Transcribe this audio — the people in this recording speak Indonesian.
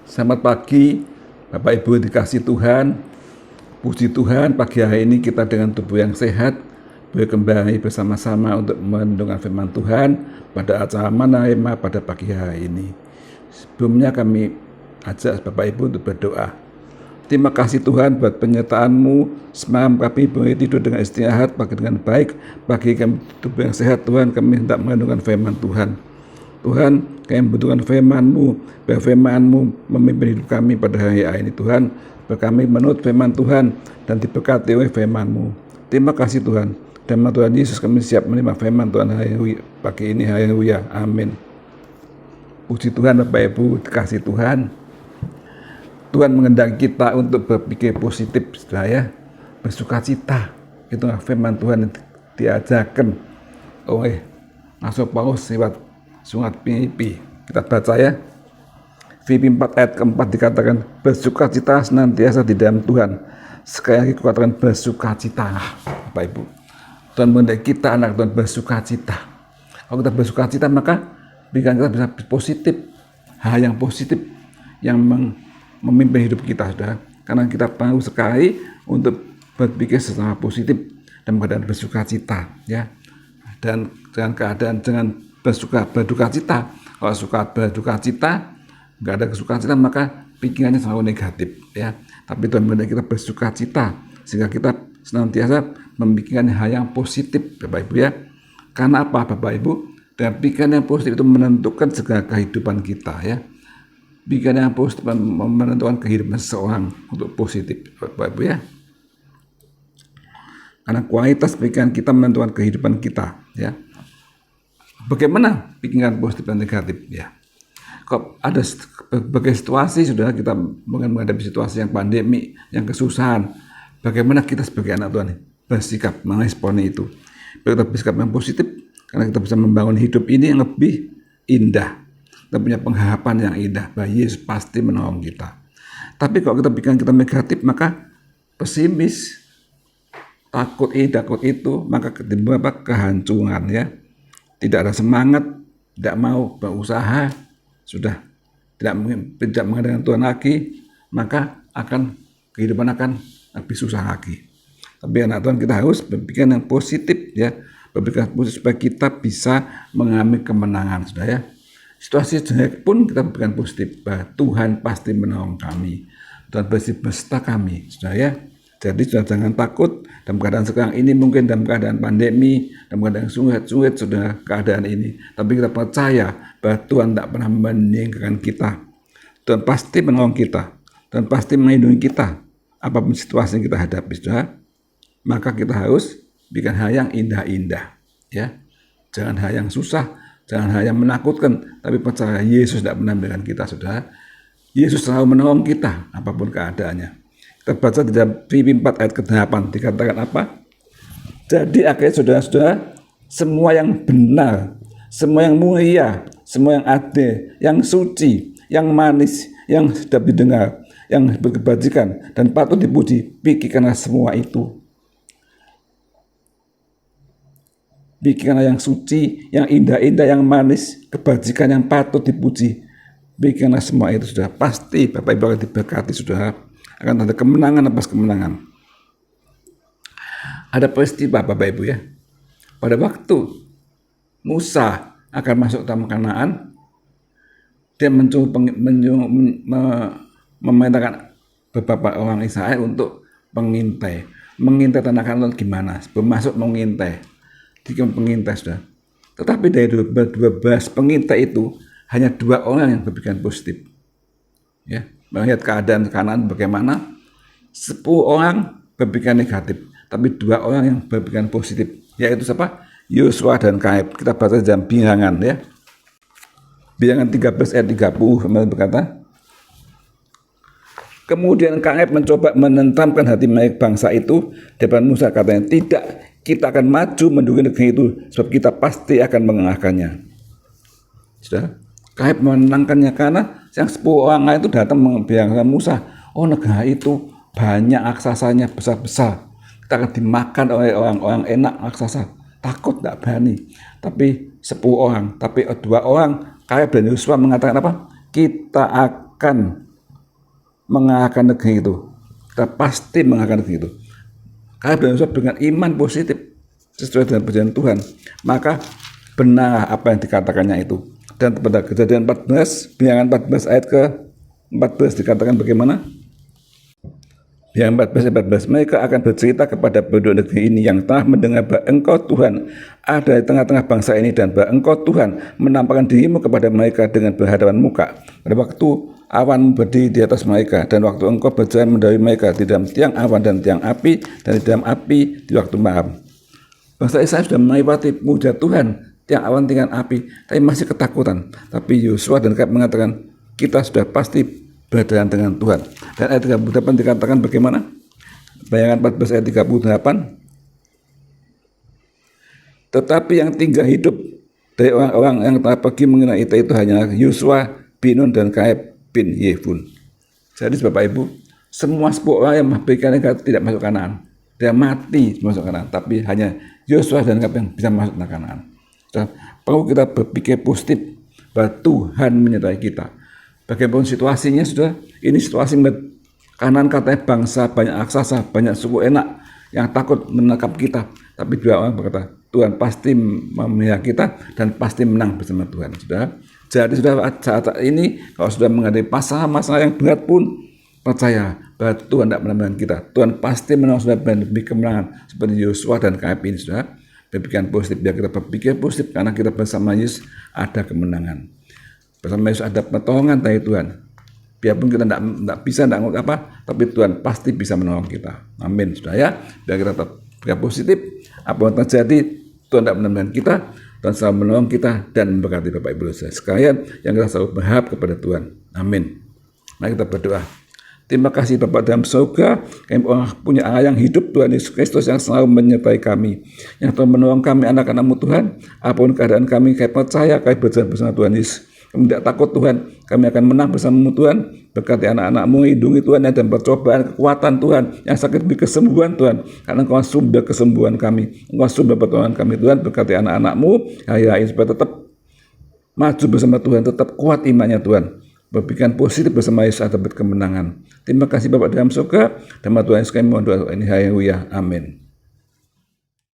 Selamat pagi, Bapak Ibu dikasih Tuhan. Puji Tuhan, pagi hari ini kita dengan tubuh yang sehat boleh kembali bersama-sama untuk mendengar firman Tuhan pada acara Manahema pada pagi hari ini. Sebelumnya kami ajak Bapak Ibu untuk berdoa. Terima kasih Tuhan buat penyertaan-Mu. Semalam kami boleh tidur dengan istirahat, pagi dengan baik. Pagi kami tubuh yang sehat Tuhan, kami hendak mendengar firman Tuhan. Tuhan, kami membutuhkan firman-Mu, biar firman-Mu memimpin hidup kami pada hari ini Tuhan, biar kami menurut firman Tuhan dan diberkati oleh firman-Mu. Terima kasih Tuhan. Dan Tuhan Yesus kami siap menerima firman Tuhan hari pagi ini, haleluya, amin. Puji Tuhan Bapak Ibu, dikasih Tuhan. Tuhan menghendaki kita untuk berpikir positif, saudara, bersukacita. Itu firman Tuhan yang diajarkan oleh Rasul Paulus lewat surat Filipi. Kita baca ya. Filipi 4 ayat keempat dikatakan, bersukacita senantiasa di dalam Tuhan. Sekali lagi kukatakan bersukacita, Bapak Ibu. Tuhan menghendaki kita anak Tuhan bersukacita. Kalau kita bersukacita maka pikiran kita bisa positif. Hal yang positif yang memimpin hidup kita, saudara. Karena kita perlu sekali untuk berpikir secara positif dan keadaan bersukacita, ya. Dan dengan keadaan jangan berduka cita. Kalau suka berduka cita, nggak ada kesukacita, maka pikirannya selalu negatif, ya. Tapi Tuhan menghendaki kita bersuka cita sehingga kita senantiasa memikirkan hal yang positif, Bapak Ibu, ya. Karena apa, Bapak Ibu? Dan pikiran yang positif itu menentukan segala kehidupan kita, ya. Pikiran yang positif menentukan kehidupan seseorang untuk positif, Bapak Ibu, ya. Karena kualitas pikiran kita menentukan kehidupan kita, ya. Bagaimana pikiran positif dan negatif, ya. Kok ada berbagai situasi, sudah kita menghadapi situasi yang pandemi, yang kesusahan. Bagaimana kita sebagai anak Tuhan bersikap meresponi itu? Kita bersikap yang positif, karena kita bisa membangun hidup ini yang lebih indah. Kita punya pengharapan yang indah bahwa Yesus pasti menolong kita. Tapi kalau kita pikiran kita negatif, maka pesimis, takut ini, takut itu, maka ketimbang kehancuran, ya. Tidak ada semangat, tidak mau berusaha, sudah tidak mengandalkan Tuhan lagi, maka kehidupan akan lebih susah lagi. Tapi anak Tuhan kita harus berpikir yang positif, ya, berpikir positif supaya kita bisa mengalami kemenangan, sudah, ya. Situasi jelek pun kita berpikir positif bahwa Tuhan pasti menolong kami, Tuhan pasti beserta kami, sudah, ya. Jadi sudah jangan takut dalam keadaan sekarang ini, mungkin dalam keadaan pandemi, dalam keadaan sulit sudah keadaan ini. Tapi kita percaya bahwa Tuhan tidak pernah meninggalkan kita. Tuhan pasti menolong kita. Tuhan pasti melindungi kita. Apapun situasi yang kita hadapi, sudah. Maka kita harus bikin hal yang indah-indah, ya. Jangan hal yang susah, jangan hal yang menakutkan, tapi percaya Yesus tidak pernah meninggalkan kita, sudah. Yesus selalu menolong kita apapun keadaannya. Kita baca di dalam Filipi 4 ayat ke-8 dikatakan apa? Jadi akhirnya saudara-saudara, semua yang benar, semua yang mulia, semua yang adil, yang suci, yang manis, yang sedap didengar, yang berkebajikan dan patut dipuji, pikirkanlah semua itu. Pikirkanlah yang suci, yang indah-indah, yang manis, kebajikan yang patut dipuji. Pikirkanlah semua itu, sudah. Pasti Bapak Ibu akan diberkati, sudah. Akan ada kemenangan atas kemenangan. Ada peristiwa Bapak Ibu, ya. Pada waktu Musa akan masuk tanah Kanaan, dia memerintahkan beberapa orang Israel untuk mengintai tanah Kanaan gimana? Sebelum masuk mengintai, sudah. Tetapi dari 12 pengintai itu hanya 2 orang yang berpikiran positif, ya. Melihat keadaan Kanaan bagaimana, 10 orang berpikiran negatif, tapi 2 orang yang berpikiran positif, yaitu siapa? Yosua dan Kaleb. Kita baca dalam Bilangan, ya. Bilangan 13 ayat 30 berkata, kemudian Kaleb mencoba menentamkan hati mereka bangsa itu depan Musa, katanya, tidak, kita akan maju menduduki negeri itu, sebab kita pasti akan mengalahkannya. Sudah. Kaleb menenangkannya karena yang 10 orang lain itu datang membiarkan Musa, oh negara itu banyak raksasanya besar-besar, kita akan dimakan oleh orang-orang enak raksasa, takut tidak berani. Tapi 10 orang, tapi 2 orang Kaleb dan Yosua mengatakan apa? Kita akan mengalahkan negeri itu. Kita pasti mengalahkan negeri itu. Karena dengan iman positif sesuai dengan perjanjian Tuhan, maka benar apa yang dikatakannya itu. Dan pada Kejadian 14, Bilangan 14 ayat ke-14 dikatakan bagaimana? Yang 14, mereka akan bercerita kepada penduduk negeri ini yang telah mendengar bahwa Engkau Tuhan ada di tengah-tengah bangsa ini, dan bahwa Engkau Tuhan menampakkan dirimu kepada mereka dengan berhadapan muka. Pada waktu awan berdiri di atas mereka, dan waktu Engkau berjalan mendahului mereka di dalam tiang awan dan tiang api, dan di dalam api di waktu malam. Bangsa Israel sudah melewati mujizat Tuhan, tiang awan, tiang api, tapi masih ketakutan. Tapi Yosua dan Kaleb mengatakan, kita sudah pasti berjalan dengan Tuhan. Dan ayat 38 dikatakan bagaimana? Bilangan 14 ayat 38. Tetapi yang tinggal hidup dari orang-orang yang telah pergi mengenai itu hanyalah Yosua bin Nun dan Kaleb bin Yefun. Jadi Bapak Ibu, semua 10 orang yang berikan tidak masuk Kanaan. Dia mati masuk Kanaan, tapi hanya Yosua dan Kaleb yang bisa masuk ke Kanaan. Perlu kita berpikir positif bahwa Tuhan menyertai kita. Bagaimana situasinya sudah, ini situasi Kanaan katanya bangsa banyak raksasa, banyak suku enak yang takut menangkap kita. Tapi dua orang berkata, Tuhan pasti memelihara kita dan pasti menang bersama Tuhan. Sudah. Jadi sudah saat ini kalau sudah menghadapi masalah-masalah yang berat pun, percaya bahwa Tuhan tidak menang kita. Tuhan pasti menang, sudah demi kemenangan seperti Yosua dan Kaleb ini. Sudah berpikiran positif, biar kita berpikir positif karena kita bersama Yesus ada kemenangan. Bersama Yesus ada pertolongan dari Tuhan. Biarpun kita tidak bisa, tidak apa, tapi Tuhan pasti bisa menolong kita. Amin, sudah ya. Biar kita tetap berpikir positif. Apa yang terjadi, Tuhan tidak menentang kita, Tuhan selalu menolong kita dan memberkati Bapak Ibu saudara sekalian yang kita selalu berharap kepada Tuhan. Amin. Mari kita berdoa. Terima kasih Bapak dalam surga, kami punya Allah yang hidup, Tuhan Yesus Kristus yang selalu menyertai kami, yang telah menolong kami anak-anak-Mu Tuhan. Apapun keadaan kami percaya kami berjalan bersama Tuhan Yesus. Kami tidak takut Tuhan, kami akan menang bersama-Mu Tuhan. Berkati anak-anak-Mu, lindungi Tuhan dan percobaan, kekuatan Tuhan, yang sakit beri kesembuhan Tuhan, karena Engkau sumber kesembuhan kami, Engkau sumber pertolongan kami Tuhan. Berkati anak-anak-Mu hari-hari supaya tetap maju bersama Tuhan, tetap kuat imannya Tuhan, berpikiran positif bersama Yesus atas kemenangan. Terima kasih Bapak dalam surga, dan Tuhan Yesus kami mohon doa ini, haleluya, amin.